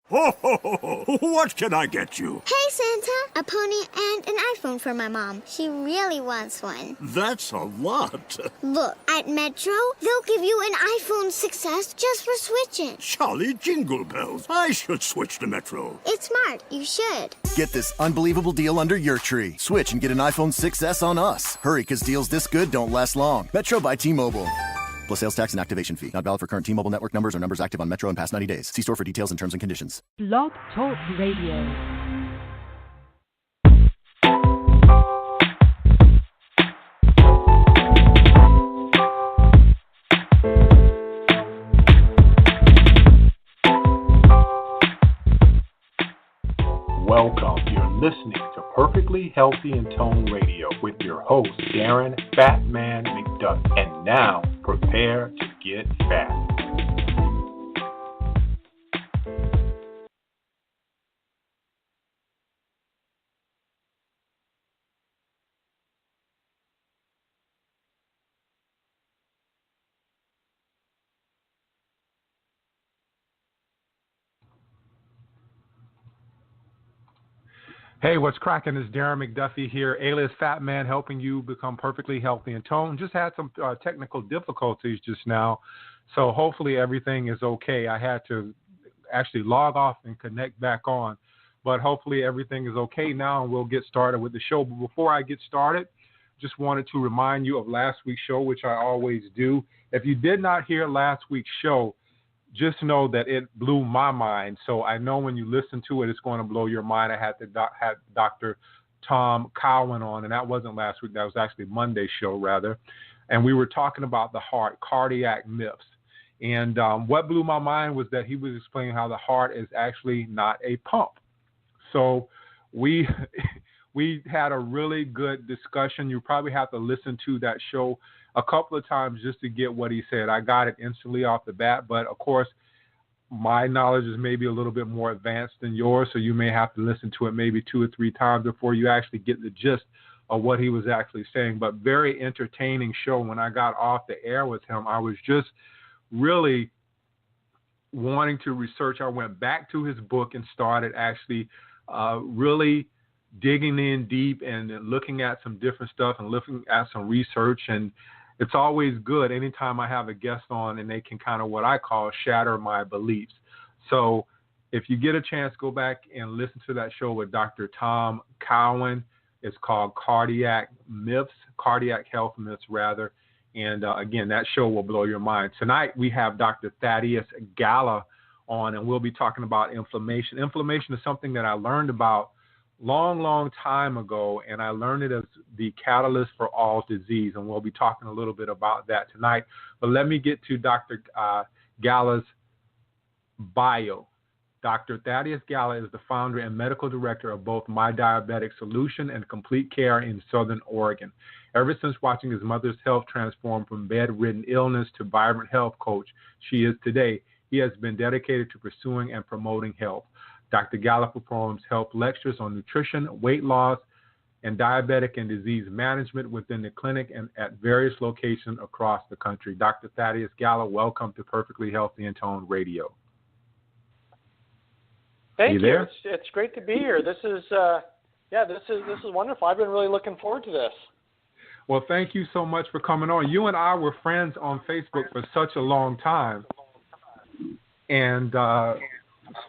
Ho, ho, ho, ho. What can I get you? Hey, Santa! A pony and an iPhone for my mom. She really wants one. That's a lot. Look, at Metro, they'll give you an iPhone 6S just for switching. Jolly jingle bells. I should switch to Metro. It's smart. You should. Get this unbelievable deal under your tree. Switch and get an iPhone 6S on us. Hurry, because deals this good don't last long. Metro by T-Mobile. Plus sales tax and activation fee. Not valid for current T-Mobile network numbers or numbers active on Metro in past 90 days. See store for details and terms and conditions. Blog Talk Radio. Welcome. You're listening to Perfectly Healthy and Toned Radio with your host, Darren Fatman McDuck. And now, prepare to get fat. Hey, what's cracking? It's Darren McDuffie here, alias Fat Man, helping you become perfectly healthy and toned. Just had some technical difficulties just now, so hopefully everything is okay. I had to actually log off and connect back on, but hopefully everything is okay now, and we'll get started with the show. But before I get started, just wanted to remind you of last week's show, which I always do. If you did not hear last week's show, just know that it blew my mind. So I know when you listen to it, it's going to blow your mind. I had Dr. Tom Cowan on, and that wasn't last week. That was actually Monday's show, rather. And we were talking about the heart, cardiac myths. And what blew my mind was that he was explaining how the heart is actually not a pump. So we had a really good discussion. You probably have to listen to that show a couple of times just to get what he said. I got it instantly off the bat, but of course, my knowledge is maybe a little bit more advanced than yours, so you may have to listen to it maybe 2 or 3 times before you actually get the gist of what he was actually saying. But very entertaining show. When I got off the air with him, I was just really wanting to research. I went back to his book and started actually really digging in deep and looking at some different stuff and looking at some research. And it's always good anytime I have a guest on and they can kind of what I call shatter my beliefs. So if you get a chance, go back and listen to that show with Dr. Tom Cowan. It's called Cardiac Health Myths, rather. And again, that show will blow your mind. Tonight we have Dr. Thaddeus Gala on, and we'll be talking about inflammation. Inflammation is something that I learned about long time ago, and I learned it as the catalyst for all disease, and we'll be talking a little bit about that tonight. But let me get to Dr. Gala's bio. Dr. Thaddeus Gala is the founder and medical director of both My Diabetic Solution and Complete Care in Southern Oregon. Ever since watching his mother's health transform from bed-ridden illness to vibrant health coach she is today, he has been dedicated to pursuing and promoting health. Dr. Gala performs health lectures on nutrition, weight loss, and diabetic and disease management within the clinic and at various locations across the country. Dr. Thaddeus Gala, welcome to Perfectly Healthy and Toned Radio. Thank you. It's great to be here. This is wonderful. I've been really looking forward to this. Well, thank you so much for coming on. You and I were friends on Facebook for such a long time, and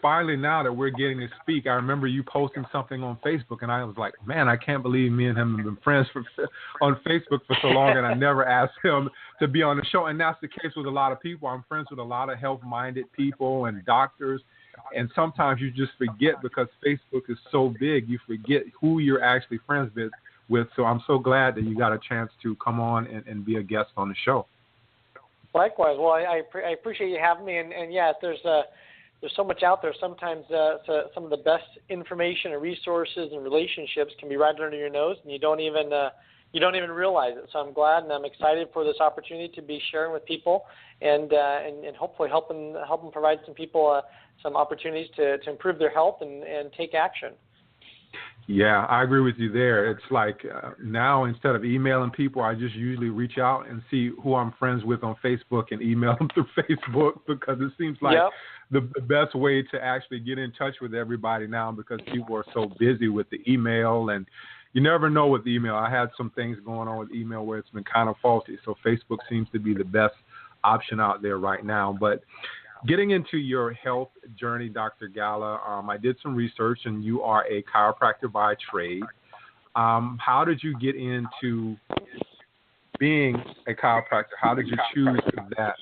finally, now that we're getting to speak, I remember you posting something on Facebook, and I was like, man, I can't believe me and him have been friends on Facebook for so long, and I never asked him to be on the show. And that's the case with a lot of people. I'm friends with a lot of health-minded people and doctors, and sometimes you just forget because Facebook is so big, you forget who you're actually friends with. So I'm so glad that you got a chance to come on and be a guest on the show. Likewise. Well, I appreciate you having me, and yeah, there's so much out there. Sometimes some of the best information and resources and relationships can be right under your nose, and you don't even realize it. So I'm glad and I'm excited for this opportunity to be sharing with people, and hopefully helping provide some people some opportunities to improve their health and take action. Yeah, I agree with you there. It's like now instead of emailing people, I just usually reach out and see who I'm friends with on Facebook and email them through Facebook because it seems like the best way to actually get in touch with everybody now, because people are so busy with the email, and you never know with email. I had some things going on with email where it's been kind of faulty. So Facebook seems to be the best option out there right now. But getting into your health journey, Dr. Gala, I did some research, and you are a chiropractor by trade. How did you get into being a chiropractor? How did you choose that?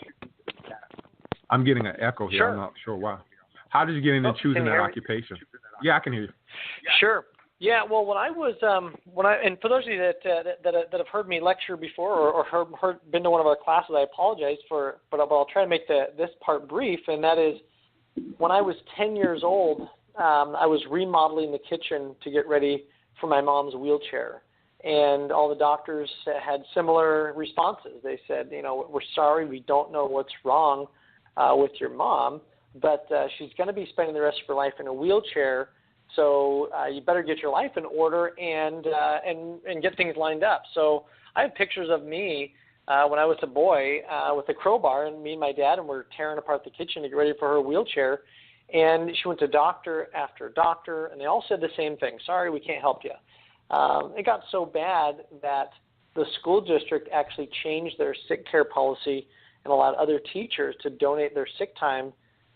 I'm getting an echo here. Sure. I'm not sure why. How did you get into choosing that occupation? Yeah, I can hear you. Sure. Yeah. Well, when I was and for those of you that have heard me lecture before or been to one of our classes, I apologize but I'll try to make this part brief. And that is, when I was 10 years old, I was remodeling the kitchen to get ready for my mom's wheelchair. And all the doctors had similar responses. They said, we're sorry, we don't know what's wrong with your mom, but she's going to be spending the rest of her life in a wheelchair, so you better get your life in order and get things lined up. So I have pictures of me when I was a boy with a crowbar, and me and my dad, and we're tearing apart the kitchen to get ready for her wheelchair. And she went to doctor after doctor, and they all said the same thing: sorry, we can't help you. It got so bad that the school district actually changed their sick care policy and allowed other teachers to donate their sick time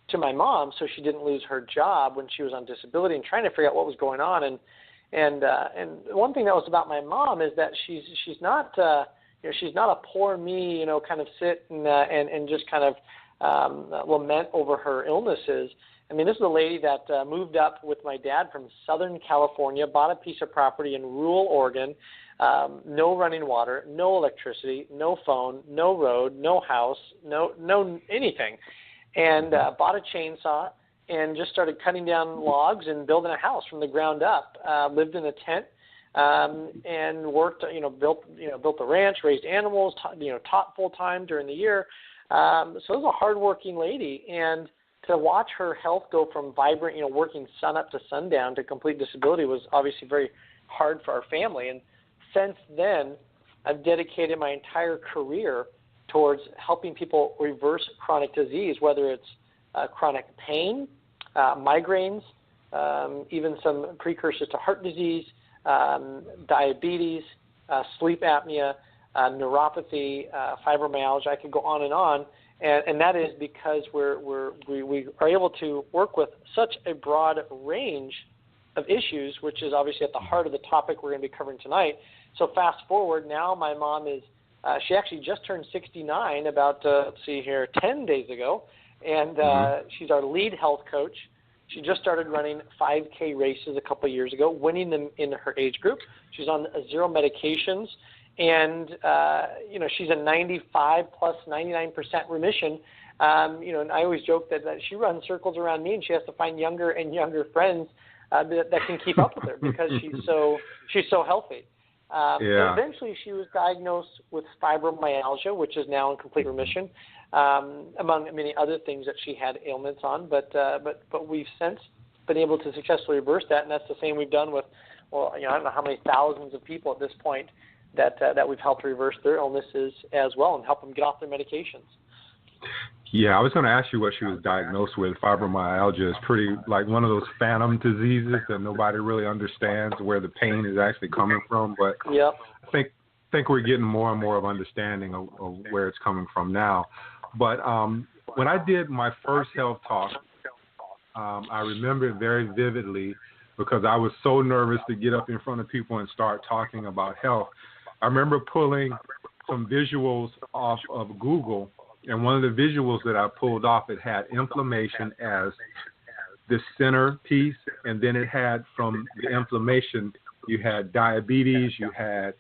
to my mom so she didn't lose her job when she was on disability, and trying to figure out what was going on. And one thing that was about my mom is that she's not she's not a poor me, kind of sit and just kind of lament over her illnesses. I mean, this is a lady that moved up with my dad from Southern California, bought a piece of property in rural Oregon, no running water, no electricity, no phone, no road, no house, no anything, and bought a chainsaw and just started cutting down logs and building a house from the ground up. Lived in a tent and worked, built the ranch, raised animals, taught full time during the year. So it was a hardworking lady, and to watch her health go from vibrant, working sun up to sundown to complete disability was obviously very hard for our family. And since then, I've dedicated my entire career towards helping people reverse chronic disease, whether it's chronic pain, migraines, even some precursors to heart disease, diabetes, sleep apnea, neuropathy, fibromyalgia. I could go on and on. And that is because we are able to work with such a broad range of issues, which is obviously at the heart of the topic we're going to be covering tonight. So fast forward, now my mom is, she actually just turned 69 about, 10 days ago, and she's our lead health coach. She just started running 5K races a couple of years ago, winning them in her age group. She's on 0 medications. And, she's a 95 plus 99% remission. And I always joke that she runs circles around me, and she has to find younger and younger friends that can keep up with her because she's so healthy. And eventually she was diagnosed with fibromyalgia, which is now in complete remission, among many other things that she had ailments on. But we've since been able to successfully reverse that, and that's the same we've done with, I don't know how many thousands of people at this point that we've helped reverse their illnesses as well and help them get off their medications. Yeah, I was going to ask you what she was diagnosed with. Fibromyalgia is pretty like one of those phantom diseases that nobody really understands where the pain is actually coming from. But yep. I think we're getting more and more of understanding of where it's coming from now. But when I did my first health talk, I remember it very vividly because I was so nervous to get up in front of people and start talking about health. I remember pulling some visuals off of Google, and one of the visuals that I pulled off, it had inflammation as the center piece, and then it had from the inflammation, you had diabetes, you had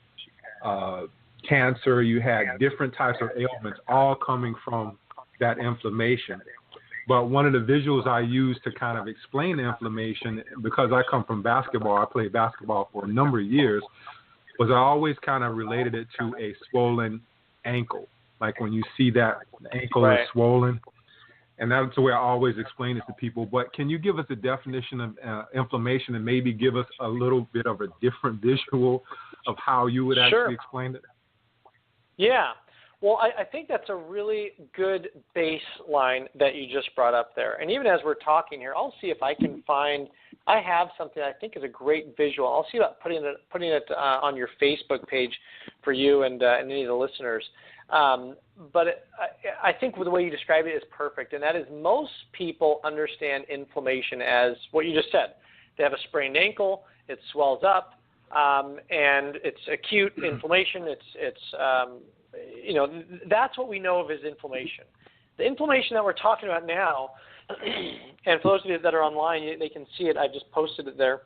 cancer, you had different types of ailments all coming from that inflammation. But one of the visuals I used to kind of explain the inflammation, because I come from basketball, I played basketball for a number of years, was I always kind of related it to a swollen ankle. Like when you see that ankle is swollen. And that's the way I always explain it to people. But can you give us a definition of inflammation and maybe give us a little bit of a different visual of how you would actually explain it? Yeah. Well, I think that's a really good baseline that you just brought up there. And even as we're talking here, I'll see if I can find. I have something I think is a great visual. I'll see about putting it on your Facebook page for you and any of the listeners. But I think the way you describe it is perfect, and that is most people understand inflammation as what you just said. They have a sprained ankle, it swells up, and it's acute inflammation. That's what we know of as inflammation. The inflammation that we're talking about now, and for those of you that are online, they can see it. I just posted it there.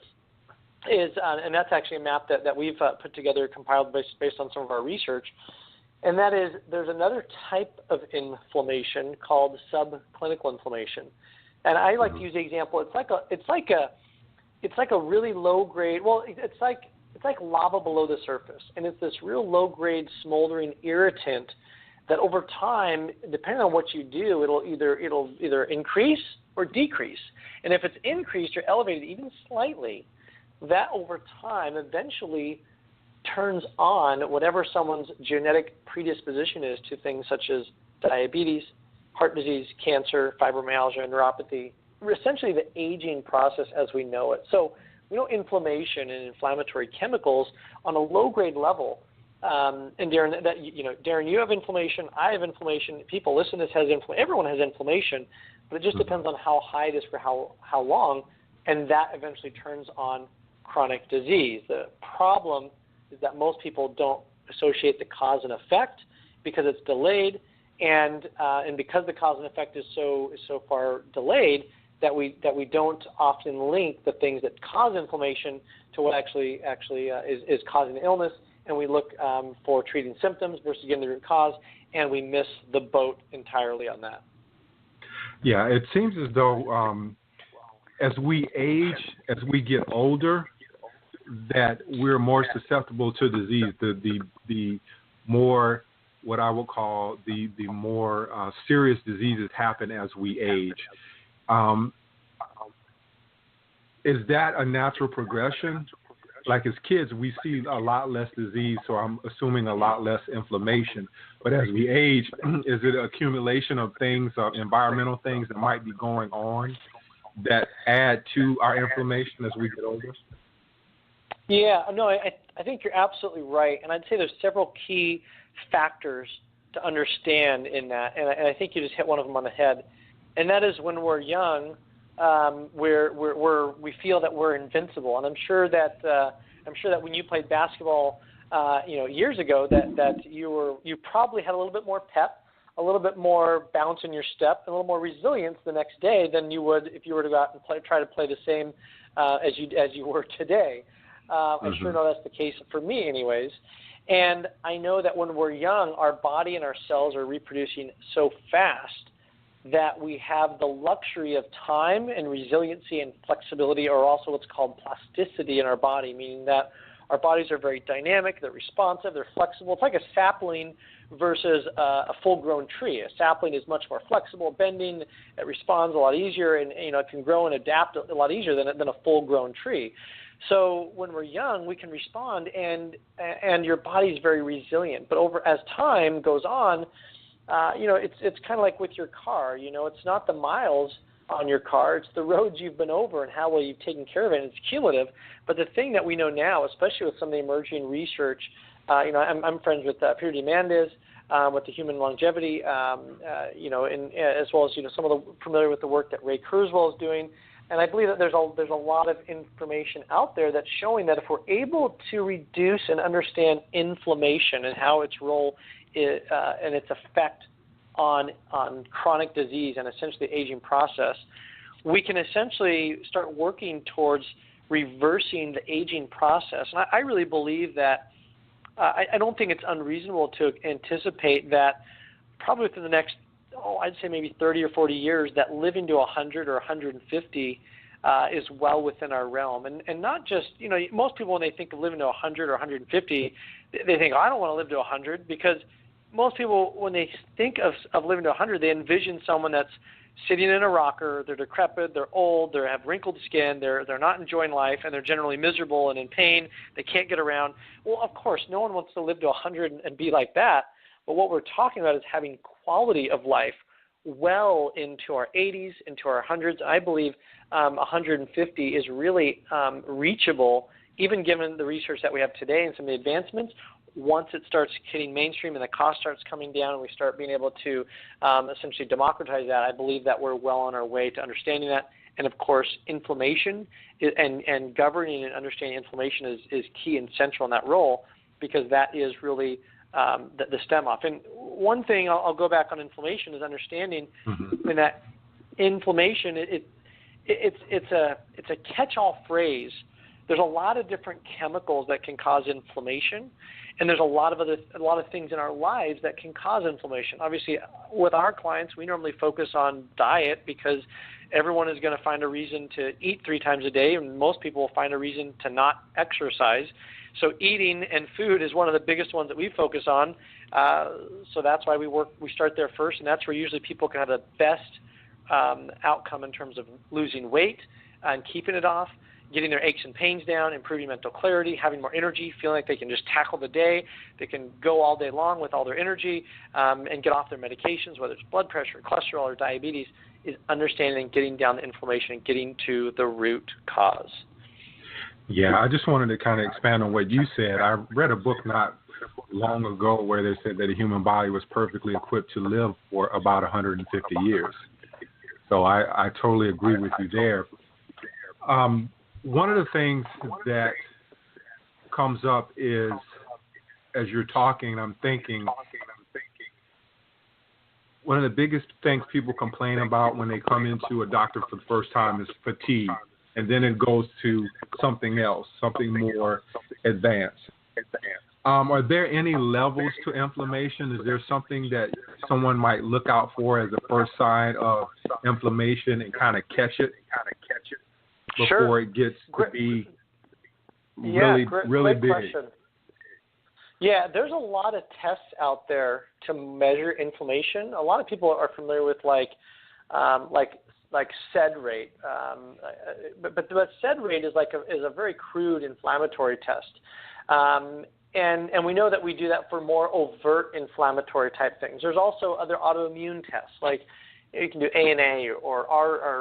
And that's actually a map that we've put together, compiled based on some of our research. And that is, there's another type of inflammation called subclinical inflammation. And I like to use the example. It's like a really low grade. Well, it's like lava below the surface, and it's this real low grade smoldering irritant that over time, depending on what you do, it'll either increase or decrease. And if it's increased or elevated even slightly, that over time eventually turns on whatever someone's genetic predisposition is to things such as diabetes, heart disease, cancer, fibromyalgia, neuropathy, essentially the aging process as we know it. So we know inflammation and inflammatory chemicals on a low-grade level. And Darren, Darren, you have inflammation. I have inflammation. People listening to this has inflammation. Everyone has inflammation, but it just depends on how high it is for how long, and that eventually turns on chronic disease. The problem is that most people don't associate the cause and effect because it's delayed, and because the cause and effect is so far delayed that we don't often link the things that cause inflammation to what actually is causing the illness, and we look for treating symptoms versus getting the root cause, and we miss the boat entirely on that. Yeah, it seems as though as we age, as we get older, that we're more susceptible to disease. The more, what I would call the more serious diseases happen as we age. Is that a natural progression? Like as kids, we see a lot less disease, so I'm assuming a lot less inflammation. But as we age, is it an accumulation of things, environmental things that might be going on that add to our inflammation as we get older? Yeah, no, I think you're absolutely right. And I'd say there's several key factors to understand in that. And I think you just hit one of them on the head. And that is when we're young, we feel that we're invincible. And I'm sure that when you played basketball, years ago, that you probably had a little bit more pep, a little bit more bounce in your step, and a little more resilience the next day than you would if you were to go out and try to play the same as you were today. I sure know that's the case for me anyways. And I know that when we're young, our body and our cells are reproducing so fast that we have the luxury of time and resiliency and flexibility, or also what's called plasticity in our body, meaning that our bodies are very dynamic, they're responsive, they're flexible. It's like a sapling versus a full-grown tree. A sapling is much more flexible, bending, it responds a lot easier, and it can grow and adapt a lot easier than a full-grown tree. So when we're young, we can respond, and your body's very resilient. But as time goes on, it's kind of like with your car. It's not the miles on your car, it's the roads you've been over and how well you've taken care of it. And it's cumulative. But the thing that we know now, especially with some of the emerging research, I'm friends with Peter Diamandis, with the human longevity, and as well as some of familiar with the work that Ray Kurzweil is doing. And I believe that there's a lot of information out there that's showing that if we're able to reduce and understand inflammation and how its role is, and its effect on chronic disease and essentially the aging process, we can essentially start working towards reversing the aging process. And I really believe that I don't think it's unreasonable to anticipate that probably within the next, I'd say maybe 30 or 40 years, that living to 100 or 150 is well within our realm. And not just, most people when they think of living to 100 or 150, they think, I don't want to live to 100, because most people, when they think of living to 100, they envision someone that's sitting in a rocker, they're decrepit, they're old, they have wrinkled skin, they're not enjoying life, and they're generally miserable and in pain, they can't get around. Well, of course, no one wants to live to 100 and be like that. But what we're talking about is having quality of life well into our 80s, into our 100s. I believe 150 is really reachable, even given the research that we have today and some of the advancements. Once it starts hitting mainstream and the cost starts coming down and we start being able to essentially democratize that, I believe that we're well on our way to understanding that. And, of course, inflammation and governing and understanding inflammation is key and central in that role, because that is really the stem off. And one thing I'll go back on inflammation is understanding in that inflammation, it's a catch-all phrase. There's a lot of different chemicals that can cause inflammation, and there's a lot of things in our lives that can cause inflammation. Obviously, with our clients, we normally focus on diet because everyone is going to find a reason to eat 3 times a day, and most people will find a reason to not exercise. So eating and food is one of the biggest ones that we focus on. So that's why we start there first, and that's where usually people can have the best outcome in terms of losing weight and keeping it off, getting their aches and pains down, improving mental clarity, having more energy, feeling like they can just tackle the day. They can go all day long with all their energy and get off their medications, whether it's blood pressure, cholesterol, or diabetes, is understanding and getting down the inflammation and getting to the root cause. Yeah, I just wanted to kind of expand on what you said. I read a book not long ago where they said that a human body was perfectly equipped to live for about 150 years. So I totally agree with you there. One of the things that comes up is, as you're talking, I'm thinking, one of the biggest things people complain about when they come into a doctor for the first time is fatigue, and then it goes to something else, something more advanced. Are there any levels to inflammation? Is there something that someone might look out for as the first sign of inflammation and kind of catch it before it gets to be really big? Question. Yeah, there's a lot of tests out there to measure inflammation. A lot of people are familiar with like SED rate, but SED rate is a very crude inflammatory test, and we know that we do that for more overt inflammatory type things. There's also other autoimmune tests, like you can do ANA or RF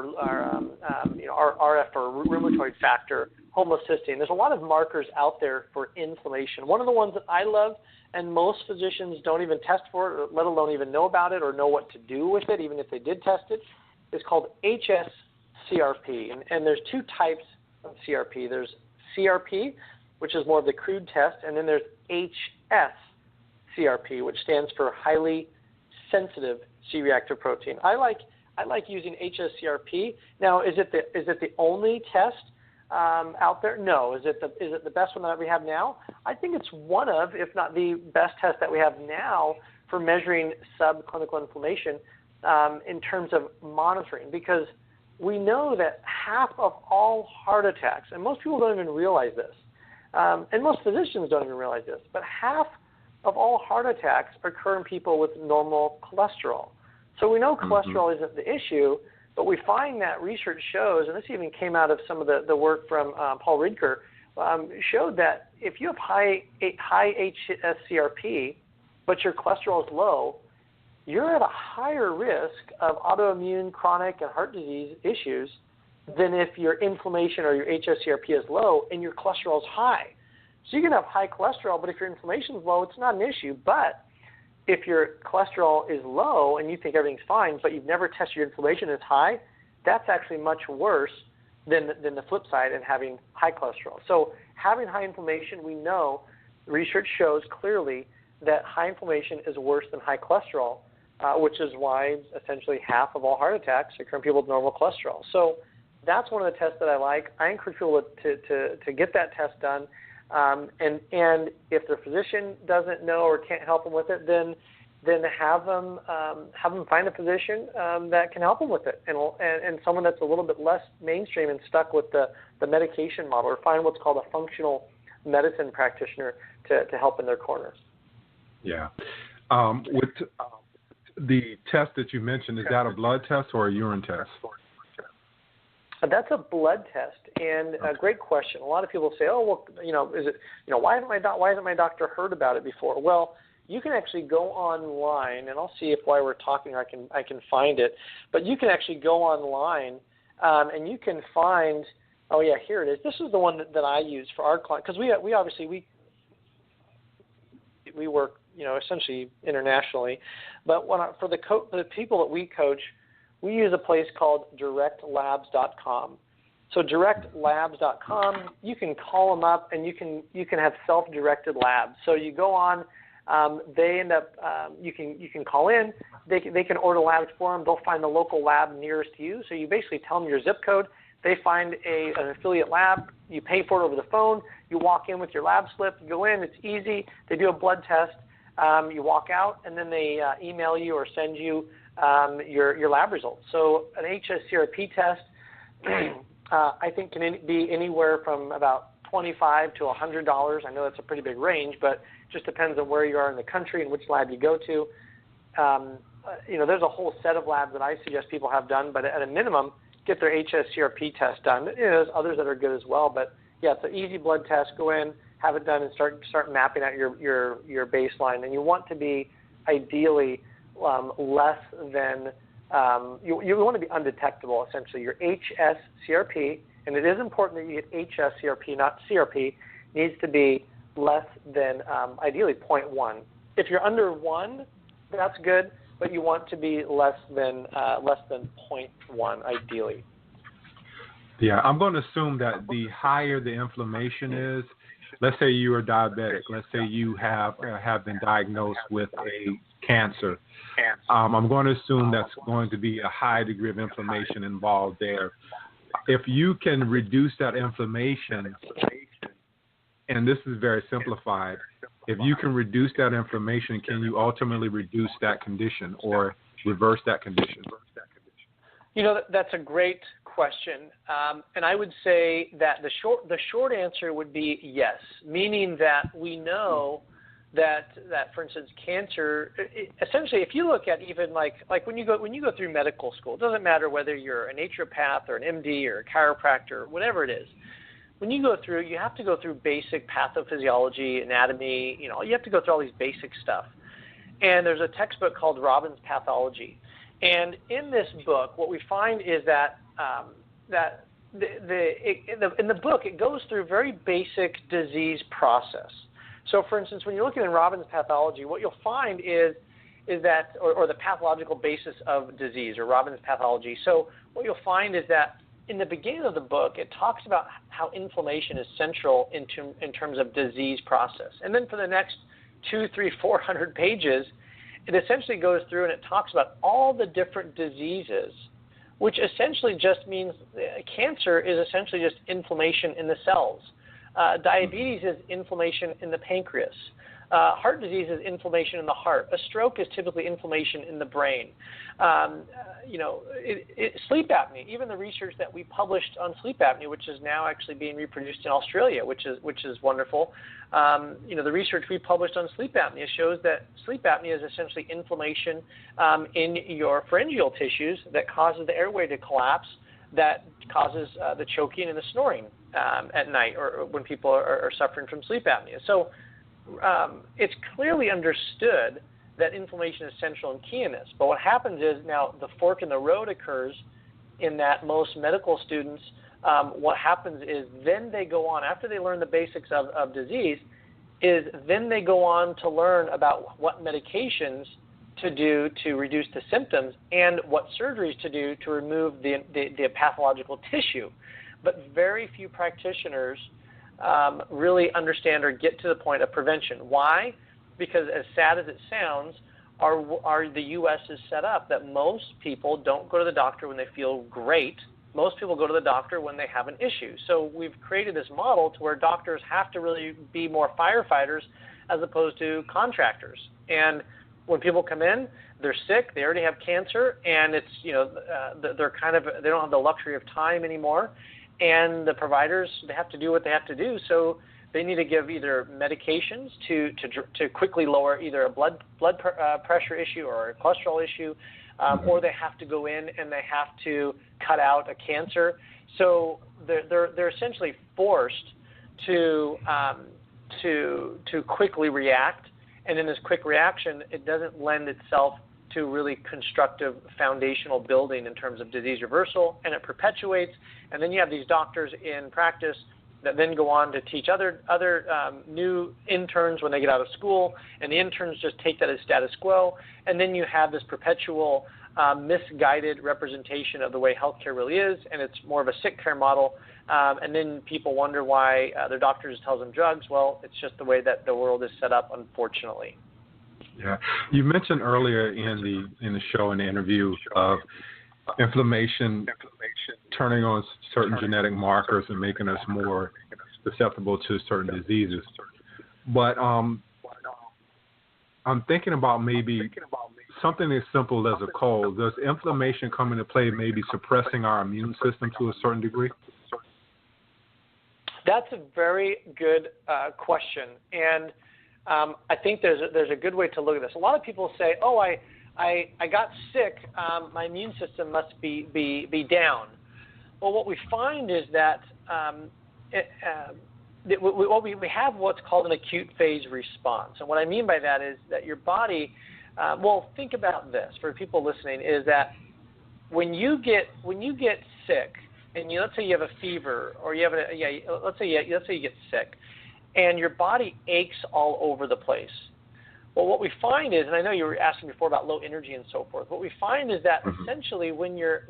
or rheumatoid factor, homocysteine. There's a lot of markers out there for inflammation. One of the ones that I love, and most physicians don't even test for it, let alone even know about it or know what to do with it, even if they did test it, is called HSCRP. And there's 2 types of CRP. There's CRP, which is more of the crude test, and then there's HSCRP, which stands for highly sensitive C-reactive protein. I like using HSCRP. Now, is it the only test out there? No. Is it the best one that we have now? I think it's one of, if not the best test that we have now for measuring subclinical inflammation in terms of monitoring, because we know that half of all heart attacks, and most people don't even realize this, and most physicians don't even realize this, but half of all heart attacks occur in people with normal cholesterol. So we know cholesterol isn't the issue, but we find that research shows, and this even came out of some of the work from Paul Ridker, showed that if you have high HSCRP, but your cholesterol is low, you're at a higher risk of autoimmune, chronic, and heart disease issues than if your inflammation or your HSCRP is low and your cholesterol is high. So you can have high cholesterol, but if your inflammation is low, it's not an issue. But if your cholesterol is low and you think everything's fine, but you've never tested your inflammation and it's high, that's actually much worse than the flip side and having high cholesterol. So having high inflammation, we know research shows clearly that high inflammation is worse than high cholesterol, which is why essentially half of all heart attacks occur in people with normal cholesterol. So that's one of the tests that I like. I encourage people to get that test done. And if their physician doesn't know or can't help them with it, then have them find a physician that can help them with it, and someone that's a little bit less mainstream and stuck with the medication model, or find what's called a functional medicine practitioner to help in their corner. Yeah. With the test that you mentioned, is that a blood test or a urine test? That's a blood test, and a great question. A lot of people say, "Oh, well, is it? Why hasn't my doctor heard about it before?" Well, you can actually go online, and I'll see if while we're talking I can find it. But you can actually go online, and you can find. Oh yeah, here it is. This is the one that I use for our clients, because we obviously work, essentially internationally. But for the people that we coach, we use a place called directlabs.com. So directlabs.com, you can call them up and you can have self-directed labs. So you go on, they end up, you can call in, they can order labs for them. They'll find the local lab nearest to you. So you basically tell them your zip code. They find an affiliate lab. You pay for it over the phone. You walk in with your lab slip. You go in. It's easy. They do a blood test. You walk out, and then they email you or send you your lab results. So an HSCRP test, I think, can be anywhere from about $25 to $100. I know that's a pretty big range, but it just depends on where you are in the country and which lab you go to. There's a whole set of labs that I suggest people have done, but at a minimum, get their HSCRP test done. There's others that are good as well, but yeah, it's an easy blood test. Go in, have it done, and start mapping out your baseline. And you want to be ideally less than you want to be undetectable. Essentially, your HSCRP, and it is important that you get HSCRP, not CRP, needs to be less than ideally 0.1. If you're under 1, that's good. But you want to be less than 0.1 ideally. Yeah, I'm going to assume that the higher the inflammation is, let's say you are diabetic, let's say you have been diagnosed with a cancer. I'm going to assume that's going to be a high degree of inflammation involved there. If you can reduce that inflammation, and this is very simplified, if you can reduce that inflammation, can you ultimately reduce that condition or reverse that condition? That's a great question, and I would say that the short answer would be yes, meaning that we know that for instance, cancer. Essentially, if you look at even like when you go through medical school, it doesn't matter whether you're a naturopath or an MD or a chiropractor or whatever it is. When you go through, you have to go through basic pathophysiology, anatomy. You have to go through all these basic stuff. And there's a textbook called Robbins Pathology. And in this book, what we find is that in the book, it goes through very basic disease process. So, for instance, when you're looking at Robbins Pathology, what you'll find is that, or the pathological basis of disease, or Robbins Pathology. So, what you'll find is that in the beginning of the book, it talks about how inflammation is central in terms of disease process. And then for the next 200, 300, 400 pages, it essentially goes through and it talks about all the different diseases, which essentially just means cancer is essentially just inflammation in the cells. Diabetes is inflammation in the pancreas. Heart disease is inflammation in the heart. A stroke is typically inflammation in the brain. Sleep apnea, even the research that we published on sleep apnea, which is now actually being reproduced in Australia, which is wonderful. The research we published on sleep apnea shows that sleep apnea is essentially inflammation in your pharyngeal tissues that causes the airway to collapse, that causes the choking and the snoring at night, or when people are suffering from sleep apnea. So it's clearly understood that inflammation is central and key in this. But what happens is now the fork in the road occurs in that most medical students, what happens is then they go on, after they learn the basics of disease, is then they go on to learn about what medications to do to reduce the symptoms and what surgeries to do to remove the pathological tissue. But very few practitioners really understand or get to the point of prevention. Why? Because as sad as it sounds, the U.S. is set up that most people don't go to the doctor when they feel great. Most people go to the doctor when they have an issue. So we've created this model to where doctors have to really be more firefighters as opposed to contractors. And when people come in, they're sick, they already have cancer, and it's they don't have the luxury of time anymore. And the providers, they have to do what they have to do. So they need to give either medications to quickly lower either a blood pressure issue or a cholesterol issue, or they have to go in and they have to cut out a cancer. So they're essentially forced to quickly react And in this quick reaction, it doesn't lend itself to really constructive foundational building in terms of disease reversal, and it perpetuates. And then you have these doctors in practice that then go on to teach other new interns when they get out of school, and the interns just take that as status quo. And then you have this perpetual misguided representation of the way healthcare really is, and it's more of a sick care model. And then people wonder why their doctor just tells them drugs. Well, it's just the way that the world is set up, unfortunately. Yeah, you mentioned earlier in the show, in the interview, of inflammation turning on certain genetic markers and making us more susceptible to certain diseases. But I'm thinking about maybe something as simple as a cold. Does inflammation come into play, maybe suppressing our immune system to a certain degree? That's a very good question, and I think there's a good way to look at this. A lot of people say, "Oh, I got sick. My immune system must be down." Well, what we find is that we have what's called an acute phase response, and what I mean by that is that your body. Well, think about this for people listening: is that when you get sick, and let's say you have a fever, or you have let's say you get sick, and your body aches all over the place. Well, what we find is, and I know you were asking before about low energy and so forth. What we find is that essentially when you're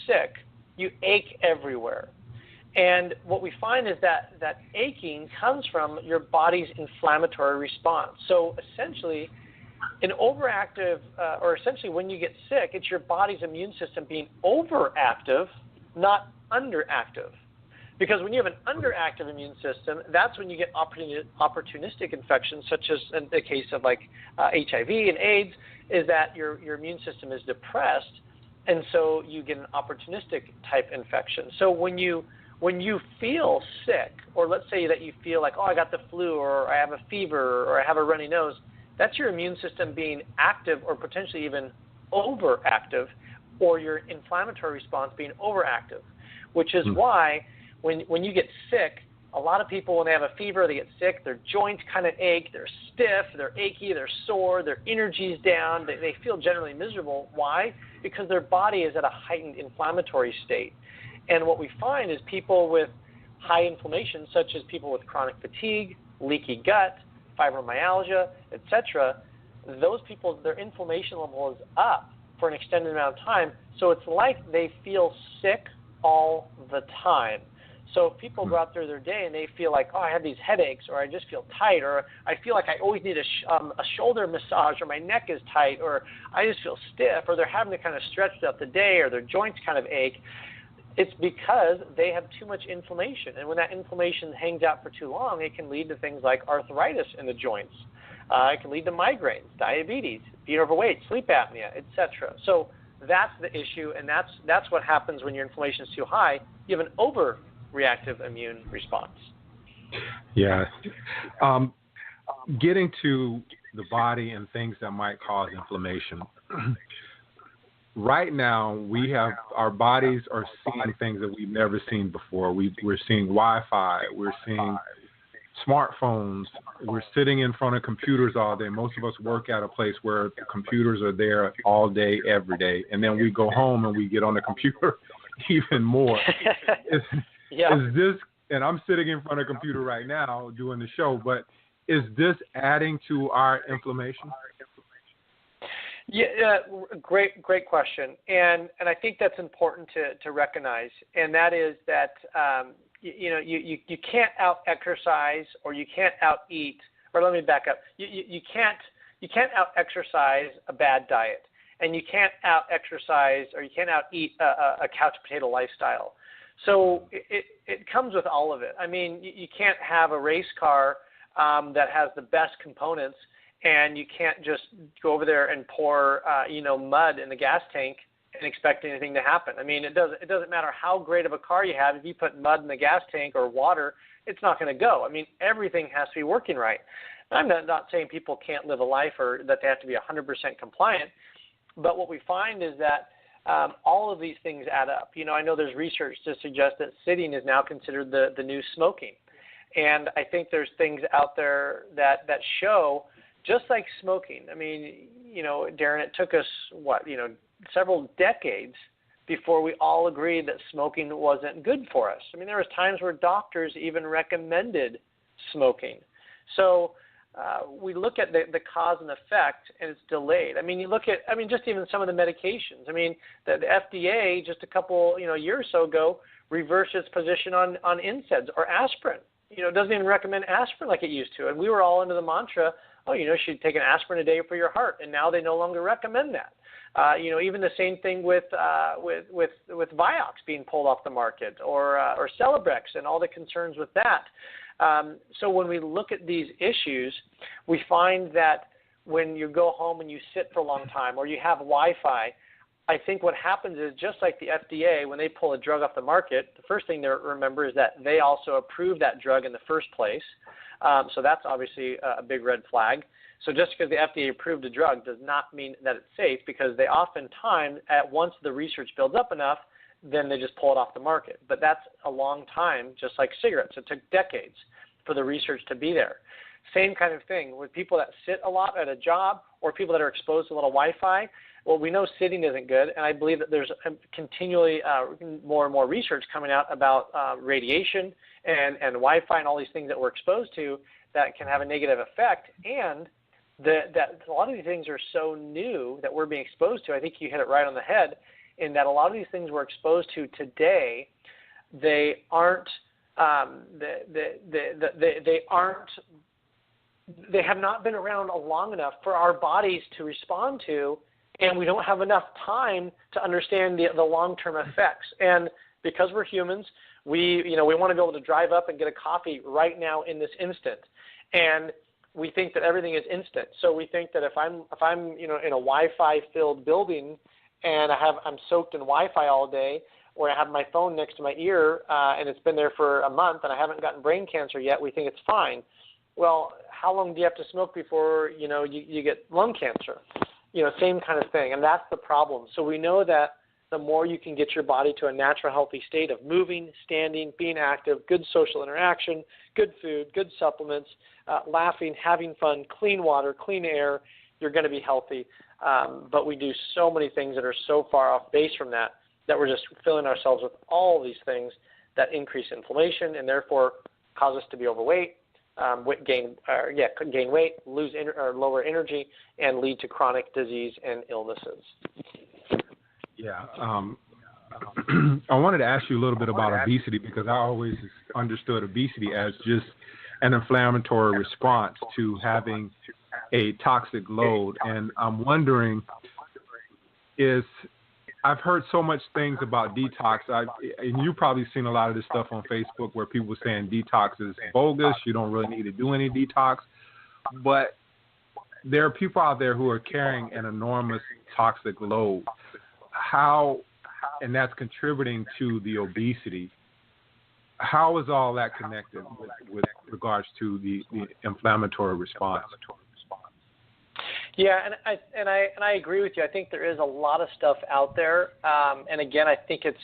sick, you ache everywhere, and what we find is that aching comes from your body's inflammatory response. So essentially, an overactive, or essentially when you get sick, it's your body's immune system being overactive, not underactive. Because when you have an underactive immune system, that's when you get opportunistic infections, such as in the case of like HIV and AIDS, is that your immune system is depressed, and so you get an opportunistic type infection. So when you feel sick, or let's say that you feel like, oh, I got the flu, or I have a fever, or I have a runny nose, that's your immune system being active or potentially even overactive, or your inflammatory response being overactive, which is why when you get sick, a lot of people, when they have a fever, they get sick, their joints kind of ache, they're stiff, they're achy, they're sore, their energy's down, they feel generally miserable. Why? Because their body is at a heightened inflammatory state. And what we find is people with high inflammation, such as people with chronic fatigue, leaky gut, fibromyalgia, etc., those people, their inflammation level is up for an extended amount of time. So it's like they feel sick all the time. So if people go out through their day and they feel like, oh, I have these headaches, or I just feel tight, or I feel like I always need a shoulder massage, or my neck is tight, or I just feel stiff, or they're having to kind of stretch throughout the day, or their joints kind of ache, it's because they have too much inflammation. And when that inflammation hangs out for too long, it can lead to things like arthritis in the joints. It can lead to migraines, diabetes, being overweight, sleep apnea, etc. So that's the issue, and that's what happens when your inflammation is too high. You have an overreactive immune response. Yeah. Getting to the body and things that might cause inflammation. Right now, our bodies are seeing things that we've never seen before. We're seeing Wi-Fi. We're seeing smartphones. We're sitting in front of computers all day. Most of us work at a place where the computers are there all day, every day. And then we go home and we get on the computer even more. Is this, and I'm sitting in front of a computer right now doing the show, but is this adding to our inflammation? Yeah, great question, and I think that's important to recognize, and that is that you can't out-exercise, or you can't out-eat, or let me back up. You can't out-exercise a bad diet, and you can't out-exercise, or you can't out-eat a couch potato lifestyle. So it comes with all of it. I mean, you can't have a race car that has the best components, and you can't just go over there and pour mud in the gas tank and expect anything to happen. I mean, it doesn't matter how great of a car you have. If you put mud in the gas tank or water, it's not going to go. I mean, everything has to be working right. I'm not saying people can't live a life or that they have to be 100% compliant, but what we find is that all of these things add up. I know there's research to suggest that sitting is now considered the new smoking. And I think there's things out there that show just like smoking. I mean, Darren, it took us, several decades before we all agreed that smoking wasn't good for us. I mean, there was times where doctors even recommended smoking. So we look at the cause and effect, and it's delayed. I mean, just even some of the medications. I mean, the FDA just a couple, a year or so ago reversed its position on NSAIDs or aspirin. It doesn't even recommend aspirin like it used to. And we were all into the mantra, you should take an aspirin a day for your heart. And now they no longer recommend that. Even the same thing with Vioxx being pulled off the market, or Celebrex and all the concerns with that. So when we look at these issues, we find that when you go home and you sit for a long time, or you have Wi-Fi, I think what happens is, just like the FDA, when they pull a drug off the market, the first thing to remember is that they also approved that drug in the first place. So that's obviously a big red flag. So just because the FDA approved a drug does not mean that it's safe, because they oftentimes, once the research builds up enough, then they just pull it off the market. But that's a long time, just like cigarettes. It took decades for the research to be there. Same kind of thing with people that sit a lot at a job, or people that are exposed to a little Wi-Fi. Well, we know sitting isn't good, and I believe that there's continually more and more research coming out about radiation and Wi-Fi and all these things that we're exposed to that can have a negative effect, and that a lot of these things are so new that we're being exposed to. I think you hit it right on the head, in that a lot of these things we're exposed to today, they have not been around long enough for our bodies to respond to, and we don't have enough time to understand the long-term effects. And because we're humans, we want to be able to drive up and get a coffee right now in this instant, and we think that everything is instant. So we think that if I'm in a Wi-Fi filled building and I'm soaked in Wi-Fi all day, or I have my phone next to my ear and it's been there for a month and I haven't gotten brain cancer yet, we think it's fine. Well, how long do you have to smoke before you get lung cancer? Same kind of thing, and that's the problem. So we know that the more you can get your body to a natural, healthy state of moving, standing, being active, good social interaction, good food, good supplements, laughing, having fun, clean water, clean air, you're going to be healthy. But we do so many things that are so far off base from that we're just filling ourselves with all these things that increase inflammation and therefore cause us to be overweight, gain weight, lower energy, and lead to chronic disease and illnesses. Yeah. I wanted to ask you a little bit about obesity, because I always understood obesity as just an inflammatory response to having a toxic load. And I'm wondering, I've heard so much things about detox, and you've probably seen a lot of this stuff on Facebook where people are saying detox is bogus, you don't really need to do any detox. But there are people out there who are carrying an enormous toxic load. And that's contributing to the obesity. How is all that connected with regards to the inflammatory response? Yeah, and I agree with you. I think there is a lot of stuff out there, and again, I think it's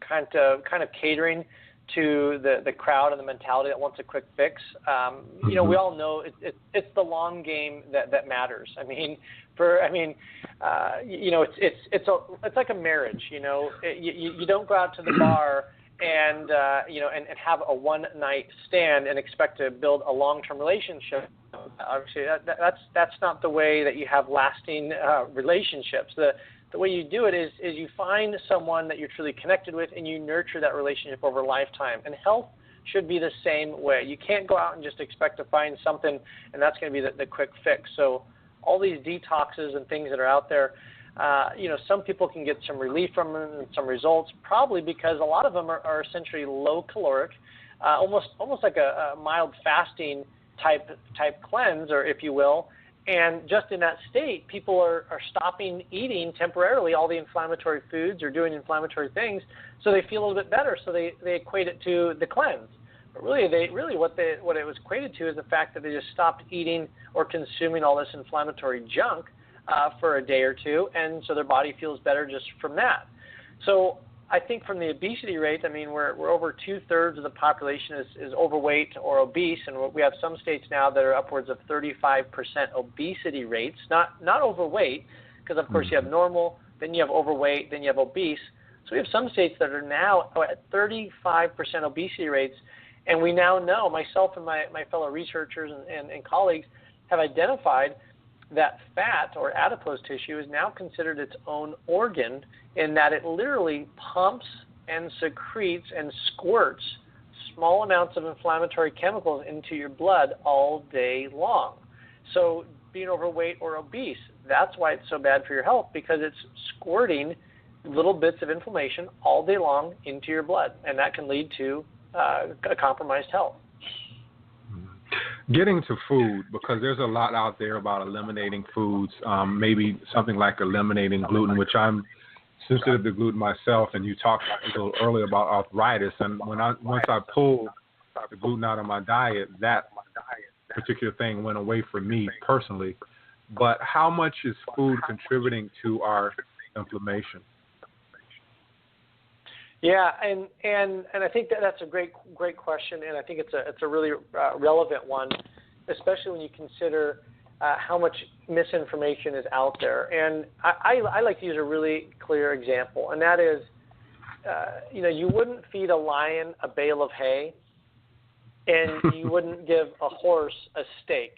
kind of catering to the crowd and the mentality that wants a quick fix. We all know it's the long game that matters. It's like a marriage. You don't go out to the bar and have a one-night stand and expect to build a long-term relationship. Obviously, that's not the way that you have lasting relationships. The way you do it is you find someone that you're truly connected with, and you nurture that relationship over a lifetime. And health should be the same way. You can't go out and just expect to find something, and that's going to be the quick fix. So all these detoxes and things that are out there, some people can get some relief from them and some results, probably because a lot of them are essentially low caloric, almost like a mild fasting type cleanse, or if you will. And just in that state, people are stopping eating temporarily all the inflammatory foods or doing inflammatory things, so they feel a little bit better. So they equate it to the cleanse. But really what it was equated to is the fact that they just stopped eating or consuming all this inflammatory junk for a day or two, and so their body feels better just from that. So I think from the obesity rate, I mean, we're over 2/3 of the population is overweight or obese, and we have some states now that are upwards of 35% obesity rates. Not overweight, because of course you have normal, then you have overweight, then you have obese. So we have some states that are now at 35% obesity rates, and we now know, myself and my fellow researchers and colleagues have identified that fat or adipose tissue is now considered its own organ, in that it literally pumps and secretes and squirts small amounts of inflammatory chemicals into your blood all day long. So being overweight or obese, that's why it's so bad for your health, because it's squirting little bits of inflammation all day long into your blood, and that can lead to a compromised health. Getting to food, because there's a lot out there about eliminating foods, maybe something like eliminating gluten, which I'm sensitive to gluten myself, and you talked a little earlier about arthritis, and once I pulled the gluten out of my diet, that particular thing went away for me personally. But how much is food contributing to our inflammation? Yeah, and I think that's a great question, and I think it's a really relevant one, especially when you consider how much misinformation is out there. And I like to use a really clear example, and that is, you wouldn't feed a lion a bale of hay, and you wouldn't give a horse a steak.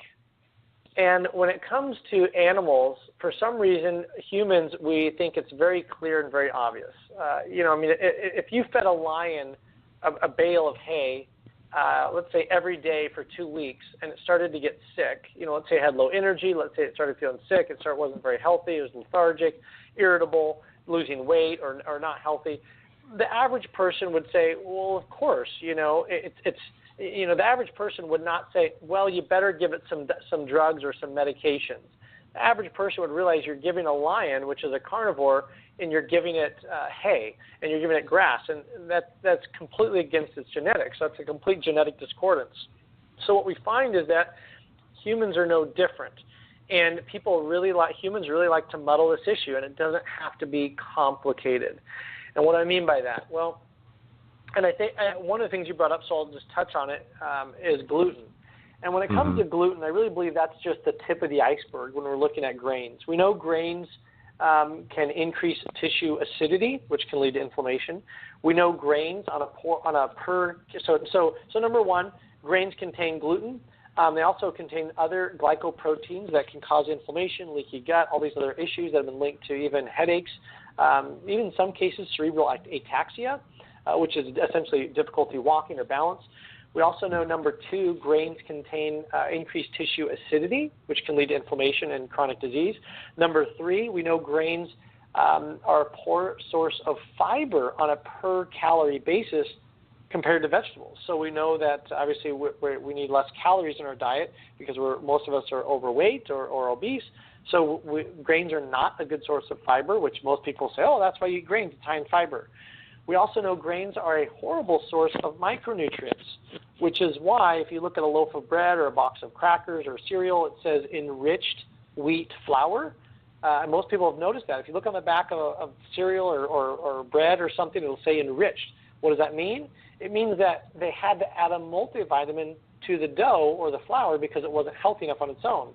And when it comes to animals, for some reason, humans, we think it's very clear and very obvious. If you fed a lion a bale of hay, let's say every day for 2 weeks, and it started to get sick, let's say it had low energy, let's say it started feeling sick, it wasn't very healthy, it was lethargic, irritable, losing weight, or not healthy, the average person would say, well, of course, the average person would not say, well, you better give it some drugs or some medications. The average person would realize you're giving a lion, which is a carnivore, and you're giving it hay, and you're giving it grass, and that's completely against its genetics. That's a complete genetic discordance. So what we find is that humans are no different, and humans really like to muddle this issue, and it doesn't have to be complicated. And what I mean by that, well, and I think one of the things you brought up, so I'll just touch on it, is gluten. And when it comes to gluten, I really believe that's just the tip of the iceberg when we're looking at grains. We know grains can increase tissue acidity, which can lead to inflammation. We know grains so number one, grains contain gluten. They also contain other glycoproteins that can cause inflammation, leaky gut, all these other issues that have been linked to even headaches, even in some cases cerebral ataxia, which is essentially difficulty walking or balance. We also know, number two, grains contain increased tissue acidity, which can lead to inflammation and chronic disease. Number three, we know grains are a poor source of fiber on a per calorie basis compared to vegetables. So we know that obviously we need less calories in our diet because most of us are overweight or obese. So grains are not a good source of fiber, which most people say, oh, that's why you eat grains, it's high in fiber. We also know grains are a horrible source of micronutrients, which is why if you look at a loaf of bread or a box of crackers or cereal, it says enriched wheat flour. And most people have noticed that. If you look on the back of cereal or bread or something, it'll say enriched. What does that mean? It means that they had to add a multivitamin to the dough or the flour because it wasn't healthy enough on its own.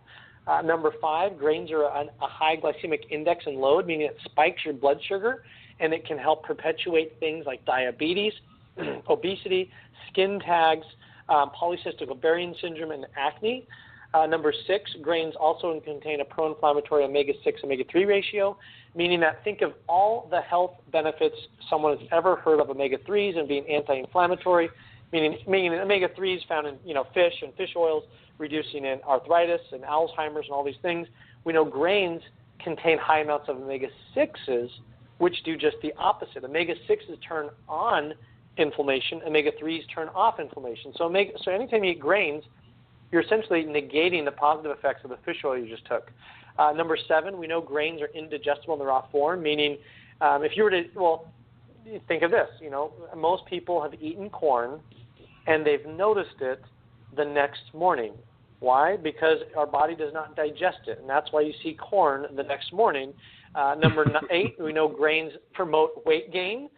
Number five, grains are a high glycemic index and load, meaning it spikes your blood sugar, and it can help perpetuate things like diabetes, obesity, skin tags, polycystic ovarian syndrome, and acne. Number six, grains also contain a pro-inflammatory omega-6, omega-3 ratio, meaning that think of all the health benefits someone has ever heard of omega-3s and being anti-inflammatory, meaning omega-3s found in fish and fish oils, reducing in arthritis and Alzheimer's and all these things. We know grains contain high amounts of omega-6s, which do just the opposite. Omega-6s turn on inflammation. Omega-3s turn off inflammation. So anytime you eat grains, you're essentially negating the positive effects of the fish oil you just took. Number seven, we know grains are indigestible in the raw form, meaning if you were to, think of this, most people have eaten corn and they've noticed it the next morning. Why? Because our body does not digest it, and that's why you see corn the next morning. Number eight, we know grains promote weight gain,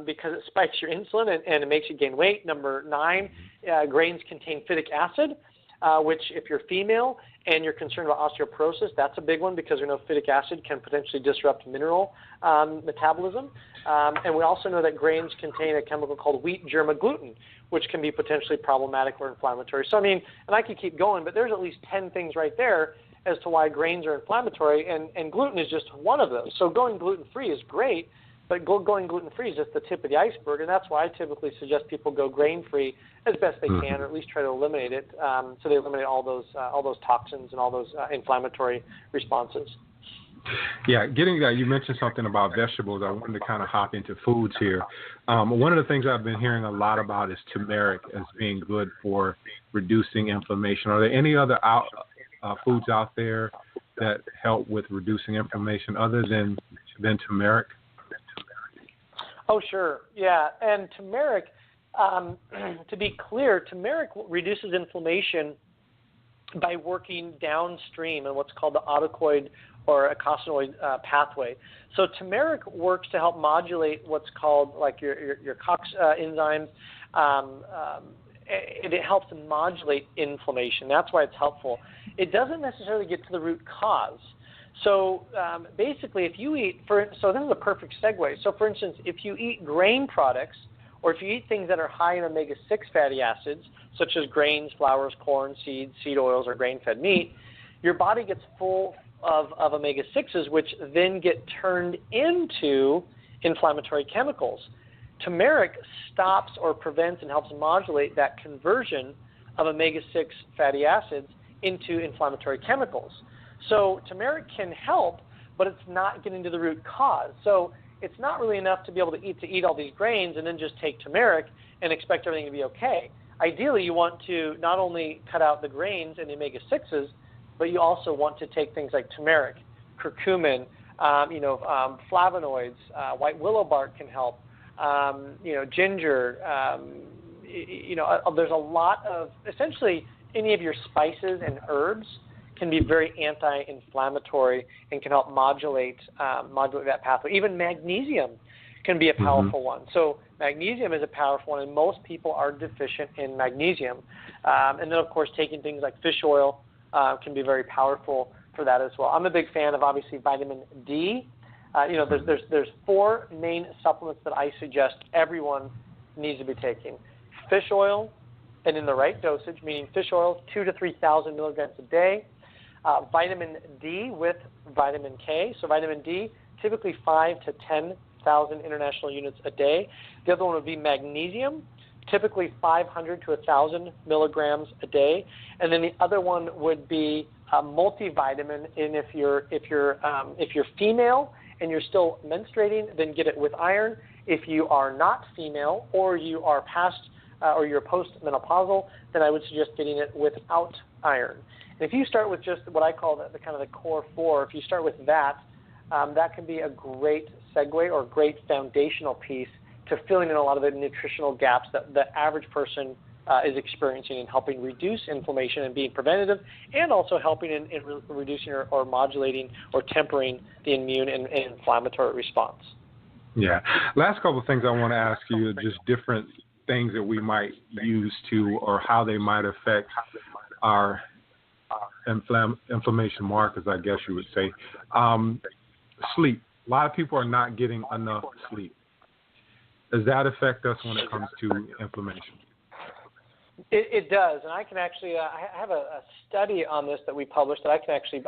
because it spikes your insulin and it makes you gain weight. Number 9, grains contain phytic acid, which if you're female and you're concerned about osteoporosis, that's a big one because we know phytic acid can potentially disrupt mineral metabolism. And we also know that grains contain a chemical called wheat germ agglutinin, which can be potentially problematic or inflammatory. So, I mean, and I could keep going, but there's at least 10 things right there as to why grains are inflammatory, and gluten is just one of those. So going gluten-free is great, but going gluten-free is just the tip of the iceberg, and that's why I typically suggest people go grain-free as best they can, or at least try to eliminate it, so they eliminate all those toxins and all those inflammatory responses. Yeah, getting that, you mentioned something about vegetables. I wanted to kind of hop into foods here. One of the things I've been hearing a lot about is turmeric as being good for reducing inflammation. Are there any other foods out there that help with reducing inflammation other than turmeric? Oh, sure. Yeah, and turmeric, to be clear, turmeric reduces inflammation by working downstream in what's called the autocoid or eicosanoid pathway. So turmeric works to help modulate what's called like your COX enzymes. It helps to modulate inflammation. That's why it's helpful. It doesn't necessarily get to the root cause. So basically, if you eat, so this is a perfect segue. So for instance, if you eat grain products, or if you eat things that are high in omega-6 fatty acids, such as grains, flours, corn, seeds, seed oils, or grain-fed meat, your body gets full of omega-6s, which then get turned into inflammatory chemicals. Turmeric stops or prevents and helps modulate that conversion of omega-6 fatty acids into inflammatory chemicals. So turmeric can help, but it's not getting to the root cause. So it's not really enough to be able to eat all these grains and then just take turmeric and expect everything to be okay. Ideally, you want to not only cut out the grains and the omega-6s, but you also want to take things like turmeric, curcumin, flavonoids, white willow bark can help, ginger. There's a lot of, essentially, any of your spices and herbs can be very anti-inflammatory and can help modulate that pathway. Even magnesium can be a powerful one. So magnesium is a powerful one, and most people are deficient in magnesium. And then, of course, taking things like fish oil can be very powerful for that as well. I'm a big fan of, obviously, vitamin D. There's 4 main supplements that I suggest everyone needs to be taking. Fish oil, and in the right dosage, meaning fish oil, 2,000 to 3,000 milligrams a day. Vitamin D with vitamin K. So vitamin D, typically 5,000 to 10,000 international units a day. The other one would be magnesium, typically 500 to 1,000 milligrams a day. And then the other one would be a multivitamin. And if you're female and you're still menstruating, then get it with iron. If you are not female or you are past or you're postmenopausal, then I would suggest getting it without iron. And if you start with just what I call the kind of the core 4, if you start with that, that can be a great segue or great foundational piece to filling in a lot of the nutritional gaps that the average person is experiencing in helping reduce inflammation and being preventative, and also helping in reducing or modulating or tempering the immune and inflammatory response. Yeah. Last couple of things I want to ask you, just different things that we might use to, or how they might affect our inflammation markers, I guess you would say. Sleep. A lot of people are not getting enough sleep. Does that affect us when it comes to inflammation? It does, and I can actually I have a study on this that we published that I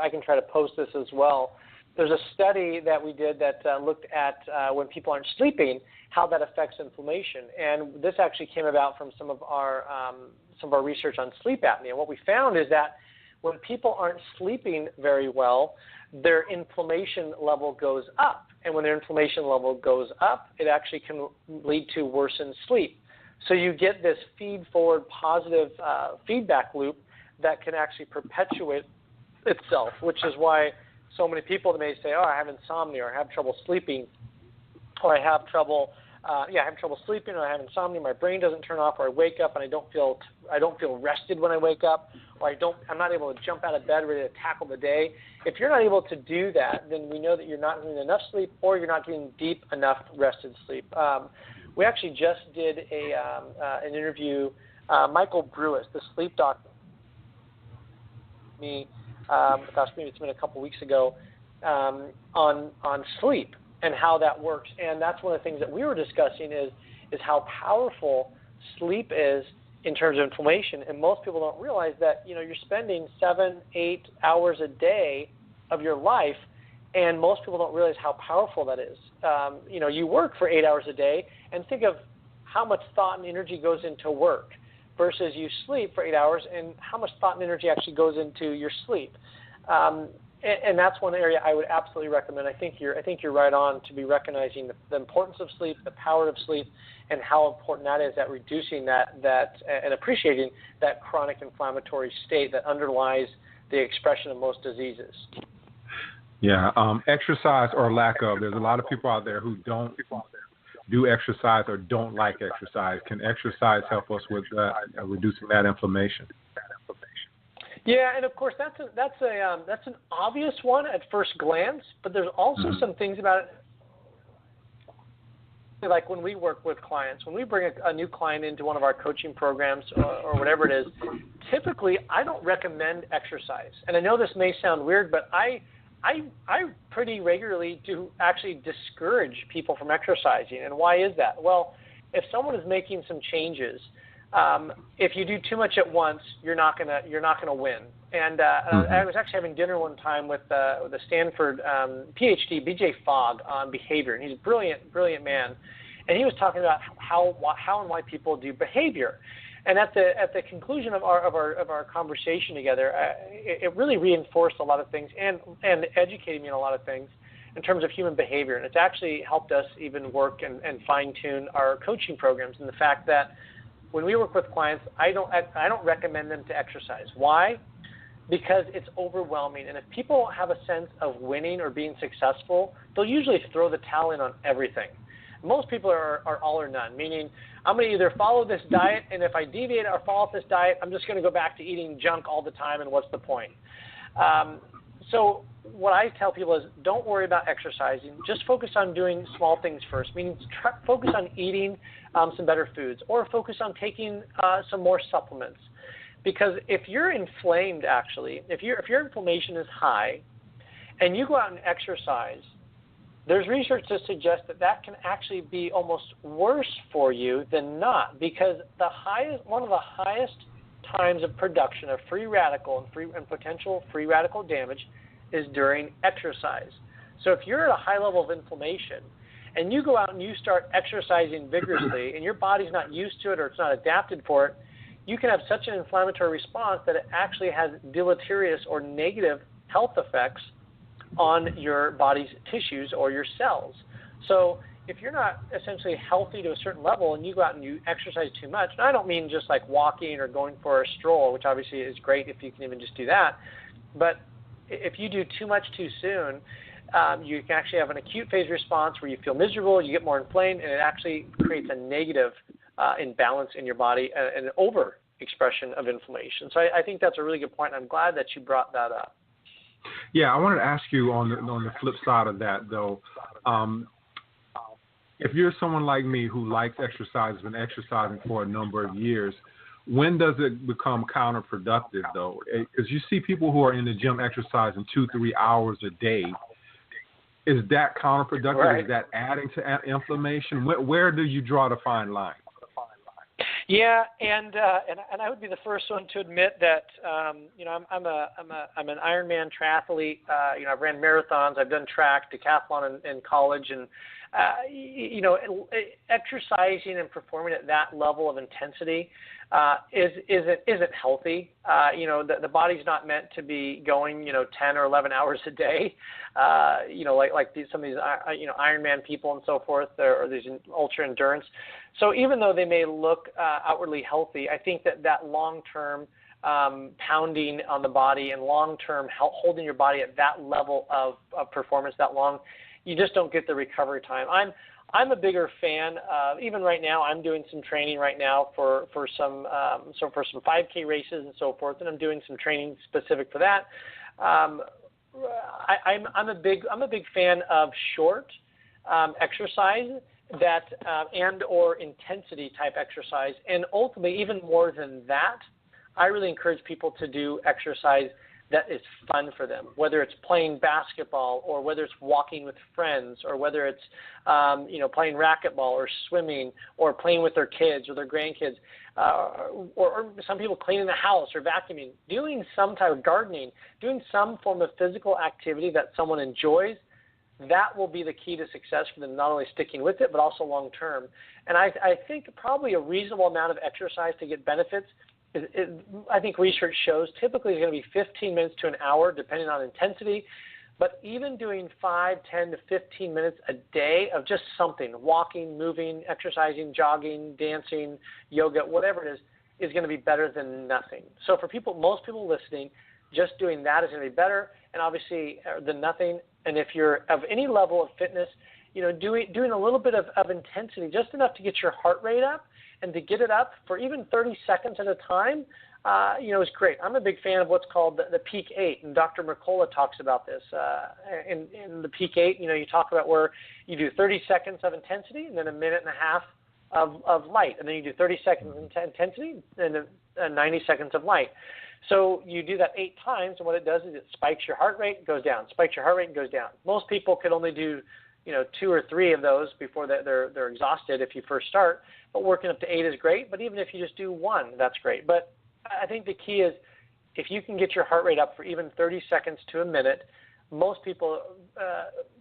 can try to post this as well. There's a study that we did that looked at when people aren't sleeping, how that affects inflammation, and this actually came about from some of our research on sleep apnea. What we found is that when people aren't sleeping very well, their inflammation level goes up, and when their inflammation level goes up, it actually can lead to worsened sleep. So you get this feed-forward positive feedback loop that can actually perpetuate itself, which is why so many people may say, oh, I have insomnia, or I have trouble sleeping, or I have trouble having trouble sleeping, or I have insomnia, my brain doesn't turn off, or I wake up and I don't feel rested when I wake up, or I'm not able to jump out of bed ready to tackle the day. If you're not able to do that, then we know that you're not getting enough sleep, or you're not getting deep enough rested sleep. We actually just did an interview. Michael Brewis, the sleep doctor, maybe it's been a couple weeks ago, on sleep and how that works. And that's one of the things that we were discussing is how powerful sleep is in terms of inflammation. And most people don't realize that, you're spending 7-8 hours a day of your life, and most people don't realize how powerful that is. You work for 8 hours a day, and think of how much thought and energy goes into work versus you sleep for 8 hours, and how much thought and energy actually goes into your sleep. And that's one area I would absolutely recommend. I think you're right on to be recognizing the importance of sleep, the power of sleep, and how important that is at reducing that and appreciating that chronic inflammatory state that underlies the expression of most diseases. Yeah, exercise or lack of. There's a lot of people out there who don't do exercise or don't like exercise. Can exercise help us with reducing that inflammation? Yeah, and of course that's an obvious one at first glance, but there's also some things about it. Like when we work with clients, when we bring a new client into one of our coaching programs or whatever it is, typically I don't recommend exercise. And I know this may sound weird, but I pretty regularly do actually discourage people from exercising. And why is that? Well, if someone is making some changes, if you do too much at once, you're not gonna win. And I was actually having dinner one time with the Stanford PhD BJ Fogg on behavior, and he's a brilliant man. And he was talking about how and why people do behavior. And at the conclusion of our conversation together, it really reinforced a lot of things and educated me on a lot of things in terms of human behavior. And it's actually helped us even work and fine-tune our coaching programs. And the fact that when we work with clients, I don't recommend them to exercise. Why? Because it's overwhelming. And if people have a sense of winning or being successful, they'll usually throw the towel in on everything. Most people are all or none, meaning I'm going to either follow this diet, and if I deviate or fall off this diet, I'm just going to go back to eating junk all the time, and what's the point? So what I tell people is don't worry about exercising. Just focus on doing small things first, meaning focus on eating some better foods, or focus on taking some more supplements. Because if you're inflamed, actually, if your inflammation is high and you go out and exercise, there's research to suggest that can actually be almost worse for you than not, because one of the highest times of production of free radical and potential free radical damage is during exercise. So if you're at a high level of inflammation and you go out and you start exercising vigorously and your body's not used to it or it's not adapted for it, you can have such an inflammatory response that it actually has deleterious or negative health effects on your body's tissues or your cells. So if you're not essentially healthy to a certain level and you go out and you exercise too much, and I don't mean just like walking or going for a stroll, which obviously is great if you can even just do that, but if you do too much too soon, you can actually have an acute phase response where you feel miserable, you get more inflamed, and it actually creates a negative imbalance in your body and an over-expression of inflammation. So I think that's a really good point, and I'm glad that you brought that up. Yeah, I wanted to ask you on the flip side of that, though. If you're someone like me who likes exercise, has been exercising for a number of years, when does it become counterproductive, though? Because you see people who are in the gym exercising 2-3 hours a day. Is that counterproductive? Right. Is that adding to inflammation? Where do you draw the fine line? Yeah, and I would be the first one to admit that I'm an Ironman triathlete. I've ran marathons, I've done track, decathlon in college, and exercising and performing at that level of intensity isn't healthy. The body's not meant to be going 10 or 11 hours a day. Like some of these Ironman people and so forth, or these ultra endurance. So even though they may look outwardly healthy, I think that long-term pounding on the body and long-term holding your body at that level of performance that long, you just don't get the recovery time. I'm a bigger fan of, even right now, I'm doing some training right now for some 5K races and so forth, and I'm doing some training specific for that. I'm a big fan of short exercise that and or intensity type exercise, and ultimately even more than that, I really encourage people to do exercise that is fun for them, whether it's playing basketball or whether it's walking with friends or whether it's playing racquetball or swimming or playing with their kids or their grandkids, or some people cleaning the house or vacuuming, doing some type of gardening, doing some form of physical activity that someone enjoys. That will be the key to success for them, not only sticking with it but also long term. And I think probably a reasonable amount of exercise to get benefits, I think research shows typically is going to be 15 minutes to an hour, depending on intensity. But even doing 5, 10 to 15 minutes a day of just something, walking, moving, exercising, jogging, dancing, yoga, whatever it is going to be better than nothing. So for most people listening, just doing that is going to be better, and obviously than nothing. And if you're of any level of fitness, doing a little bit of intensity, just enough to get your heart rate up, and to get it up for even 30 seconds at a time, is great. I'm a big fan of what's called the Peak 8, and Dr. Mercola talks about this. In the Peak 8, you talk about where you do 30 seconds of intensity and then a minute and a half of light, and then you do 30 seconds of intensity and then 90 seconds of light. So you do that 8 times, and what it does is it spikes your heart rate, goes down, spikes your heart rate, and goes down. Most people could only do 2 or 3 of those before they're exhausted if you first start. But working up to 8 is great. But even if you just do 1, that's great. But I think the key is if you can get your heart rate up for even 30 seconds to a minute, most people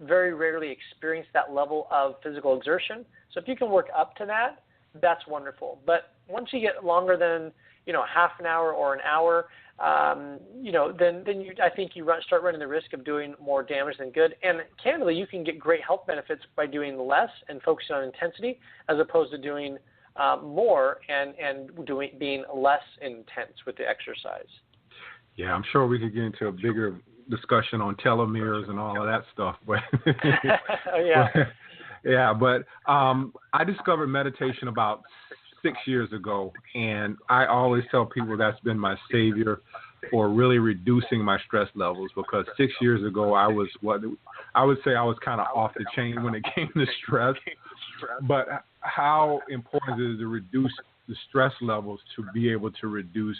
very rarely experience that level of physical exertion. So if you can work up to that, that's wonderful. But once you get longer than half an hour or an hour, then I think you start running the risk of doing more damage than good. And candidly, you can get great health benefits by doing less and focusing on intensity as opposed to doing more and being less intense with the exercise. Yeah, I'm sure we could get into a bigger discussion on telomeres and all of that stuff. But but I discovered meditation about 6 years ago, and I always tell people that's been my savior for really reducing my stress levels, because 6 years ago I was I would say I was kind of off the chain when it came to stress. But how important it is to reduce the stress levels to be able to reduce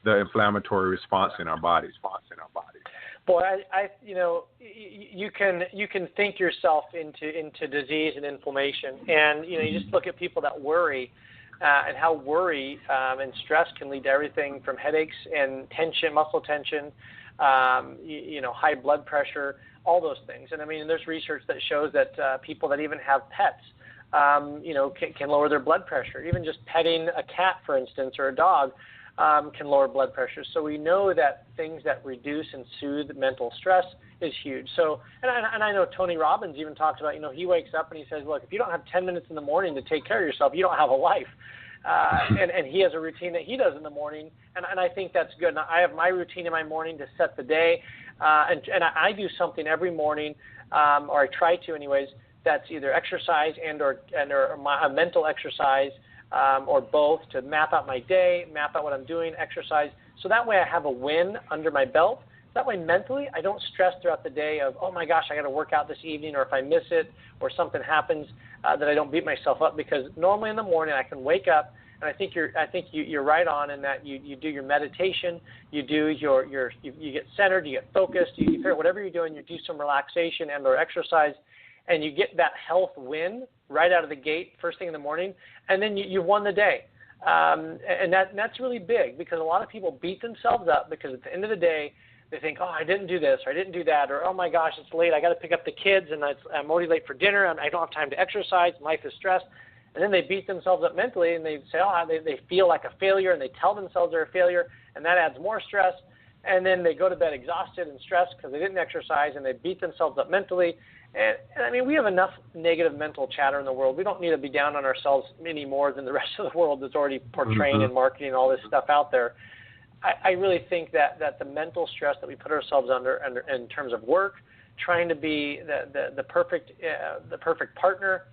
the inflammatory response in our bodies. Boy, you can think yourself into disease and inflammation, and you just look at people that worry. And how worry and stress can lead to everything from headaches and tension, muscle tension, high blood pressure, all those things. And there's research that shows that people that even have pets, can lower their blood pressure. Even just petting a cat, for instance, or a dog, can lower blood pressure. So we know that things that reduce and soothe mental stress is huge. So, and I know Tony Robbins even talks about, he wakes up and he says, look, if you don't have 10 minutes in the morning to take care of yourself, you don't have a life. And he has a routine that he does in the morning, and I think that's good. And I have my routine in my morning to set the day, and I do something every morning, or I try to anyways, that's either exercise and or a mental exercise, or both, to map out my day, map out what I'm doing, exercise. So that way I have a win under my belt. That way mentally I don't stress throughout the day of, oh my gosh, I got to work out this evening, or if I miss it or something happens, that I don't beat myself up, because normally in the morning I can wake up, and I think you're right on in that you do your meditation, you get centered, you get focused, you figure out whatever you're doing, you do some relaxation and or exercise, and you get that health win right out of the gate first thing in the morning, and then you've won the day. And that's really big, because a lot of people beat themselves up because at the end of the day they think, oh, I didn't do this, or I didn't do that, or oh my gosh, it's late, I got to pick up the kids, and I'm already late for dinner, and I don't have time to exercise, life is stressed. And then they beat themselves up mentally, and they say, oh, they feel like a failure, and they tell themselves they're a failure, and that adds more stress. And then they go to bed exhausted and stressed because they didn't exercise, and they beat themselves up mentally. And we have enough negative mental chatter in the world. We don't need to be down on ourselves any more than the rest of the world that's already portraying and marketing all this stuff out there. I really think that the mental stress that we put ourselves under in terms of work, trying to be the perfect partner,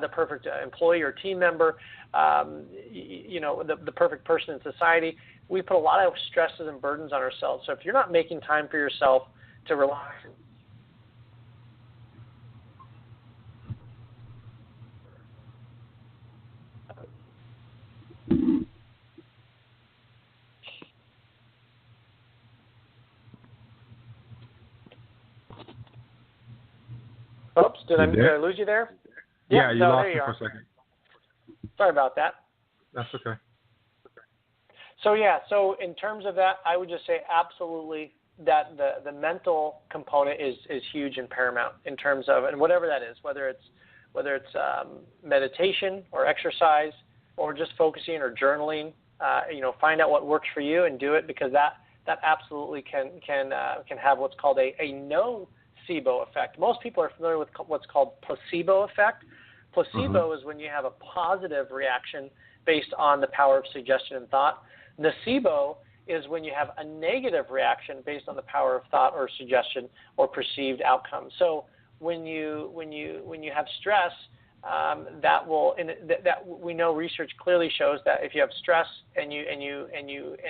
the perfect employee or team member, the perfect person in society. We put a lot of stresses and burdens on ourselves. So if you're not making time for yourself to relax, oops, did I lose you there? Yeah, you lost there me you for are. a second. Sorry about that. That's okay. So in terms of that, I would just say absolutely that the mental component is huge and paramount in terms of, and whatever that is, whether it's meditation or exercise or just focusing or journaling, find out what works for you and do it, because that absolutely can have what's called a nocebo effect. Most people are familiar with what's called placebo effect. Placebo is when you have a positive reaction based on the power of suggestion and thought. Nocebo is when you have a negative reaction based on the power of thought or suggestion or perceived outcome. So when you have stress, that we know research clearly shows that if you have stress and you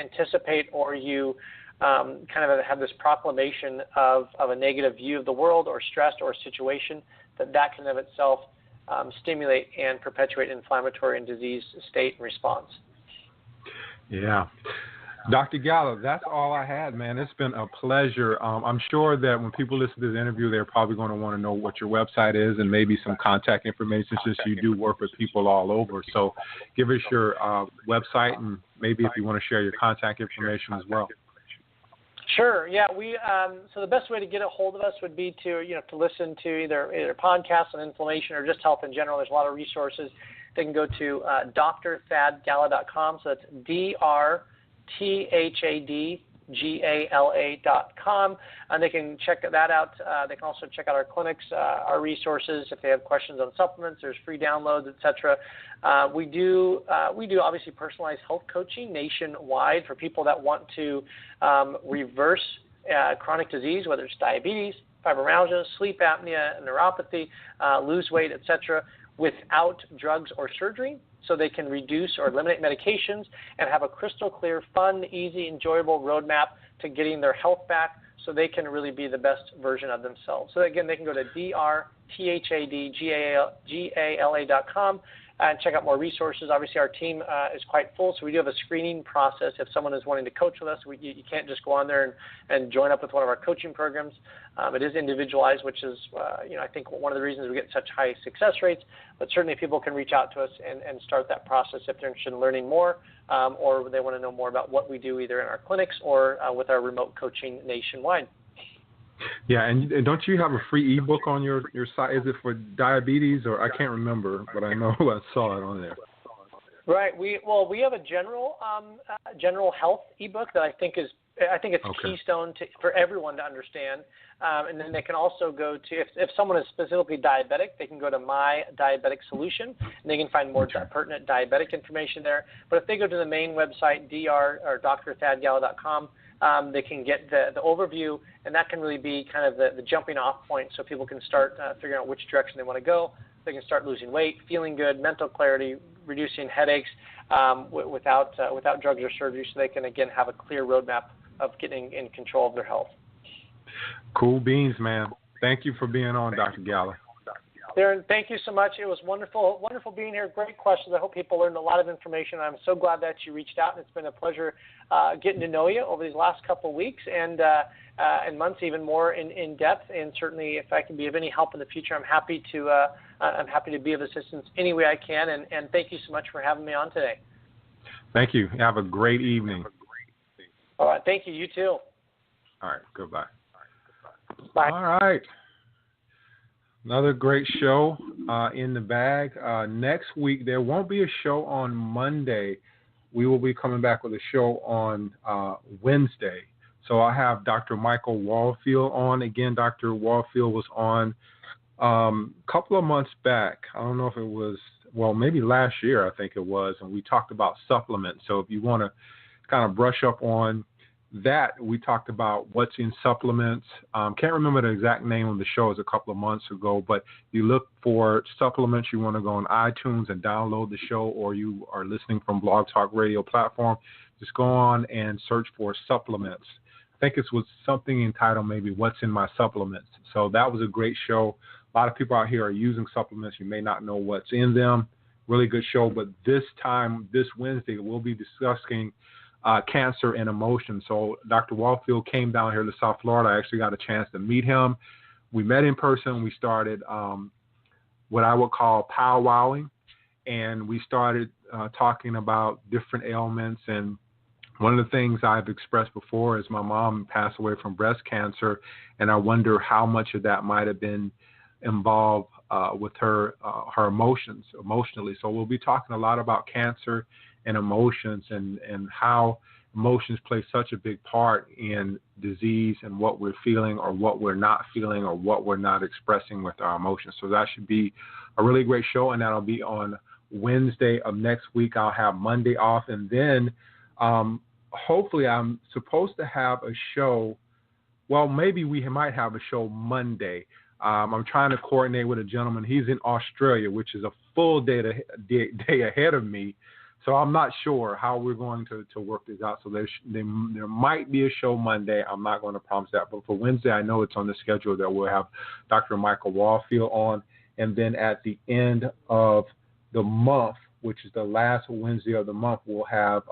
anticipate or you kind of have this proclamation of a negative view of the world or stressed or situation, that can of itself stimulate and perpetuate inflammatory and disease state and response. Yeah. Dr. Gala, that's all I had, man. It's been a pleasure. I'm sure that when people listen to this interview, they're probably going to want to know what your website is and maybe some contact information, since you do work with people all over. So give us your website, and maybe if you want to share your contact information as well. Sure. Yeah. So the best way to get a hold of us would be to listen to either podcasts on inflammation or just health in general. There's a lot of resources. They can go to drthadgala.com. So that's drthadgala.com, and they can check that out. They can also check out our clinics, our resources. If they have questions on supplements, there's free downloads, etc. We do obviously personalized health coaching nationwide for people that want to reverse chronic disease, whether it's diabetes, fibromyalgia, sleep apnea, neuropathy, lose weight, etc., without drugs or surgery, so they can reduce or eliminate medications and have a crystal clear, fun, easy, enjoyable roadmap to getting their health back so they can really be the best version of themselves. So again, they can go to drthadgala.com and check out more resources. Obviously, our team is quite full, so we do have a screening process. If someone is wanting to coach with us, you can't just go on there and join up with one of our coaching programs. It is individualized, which is, I think one of the reasons we get such high success rates. But certainly people can reach out to us and start that process if they're interested in learning more, or they want to know more about what we do either in our clinics or with our remote coaching nationwide. Yeah, and don't you have a free ebook on your site? Is it for diabetes, or I can't remember, but I know I saw it on there. Right. We have a general health ebook that I think it's keystone for everyone to understand. And then they can also go to, if someone is specifically diabetic, they can go to My Diabetic Solution, and they can find more pertinent diabetic information there. But if they go to the main website, drthadgala.com, they can get the overview, and that can really be kind of the jumping off point so people can start figuring out which direction they want to go. They can start losing weight, feeling good, mental clarity, reducing headaches without drugs or surgery, so they can, again, have a clear roadmap of getting in control of their health. Cool beans, man. Thank you for being on, Dr. Gala. Darren, thank you so much. It was wonderful being here. Great questions. I hope people learned a lot of information. I'm so glad that you reached out, and it's been a pleasure getting to know you over these last couple of weeks and months, even more in depth. And certainly, if I can be of any help in the future, I'm happy to be of assistance any way I can. And thank you so much for having me on today. Thank you. Have a great evening. All right. Thank you. You too. All right. Goodbye. Bye. All right. Another great show in the bag. Next week, there won't be a show on Monday. We will be coming back with a show on Wednesday. So I have Dr. Michael Wallfield on. Again, Dr. Wallfield was on a couple of months back. I don't know if it was, maybe last year, I think it was, and we talked about supplements. So if you want to kind of brush up on that, we talked about what's in supplements. Can't remember the exact name of the show. It was a couple of months ago, but you look for supplements. You want to go on iTunes and download the show, or you are listening from Blog Talk Radio platform, just go on and search for supplements. I think it was something entitled maybe What's in My Supplements. So that was a great show. A lot of people out here are using supplements. You may not know what's in them. Really good show. But this Wednesday, we'll be discussing cancer and emotion. So Dr. Walfield came down here to South Florida. I actually got a chance to meet him. We met in person. We started what I would call powwowing, and we started talking about different ailments. And one of the things I've expressed before is my mom passed away from breast cancer, and I wonder how much of that might have been involved with her emotionally. So we'll be talking a lot about cancer and emotions, and how emotions play such a big part in disease and what we're feeling or what we're not feeling or what we're not expressing with our emotions. So that should be a really great show, and that'll be on Wednesday of next week. I'll have Monday off, and then hopefully I'm supposed to have a show. Well, maybe we might have a show Monday. I'm trying to coordinate with a gentleman. He's in Australia, which is a full day ahead of me. So I'm not sure how we're going to work this out. So there might be a show Monday. I'm not going to promise that. But for Wednesday, I know it's on the schedule that we'll have Dr. Michael Walfield on. And then at the end of the month, which is the last Wednesday of the month, we'll have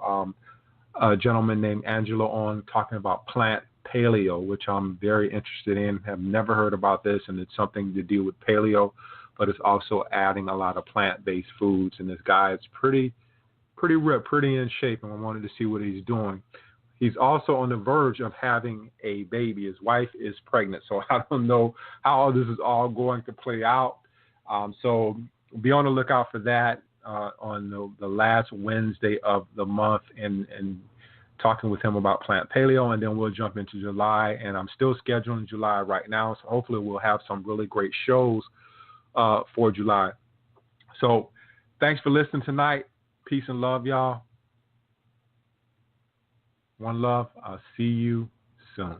a gentleman named Angelo on talking about plant paleo, which I'm very interested in. Have never heard about this, and it's something to do with paleo, but it's also adding a lot of plant-based foods. And this guy is pretty ripped, pretty in shape, and I wanted to see what he's doing. He's also on the verge of having a baby. His wife is pregnant, so I don't know how this is all going to play out. So be on the lookout for that on the last Wednesday of the month, and talking with him about plant paleo, and then we'll jump into July. And I'm still scheduling July right now, so hopefully we'll have some really great shows for July. So thanks for listening tonight. Peace and love, y'all. One love. I'll see you soon.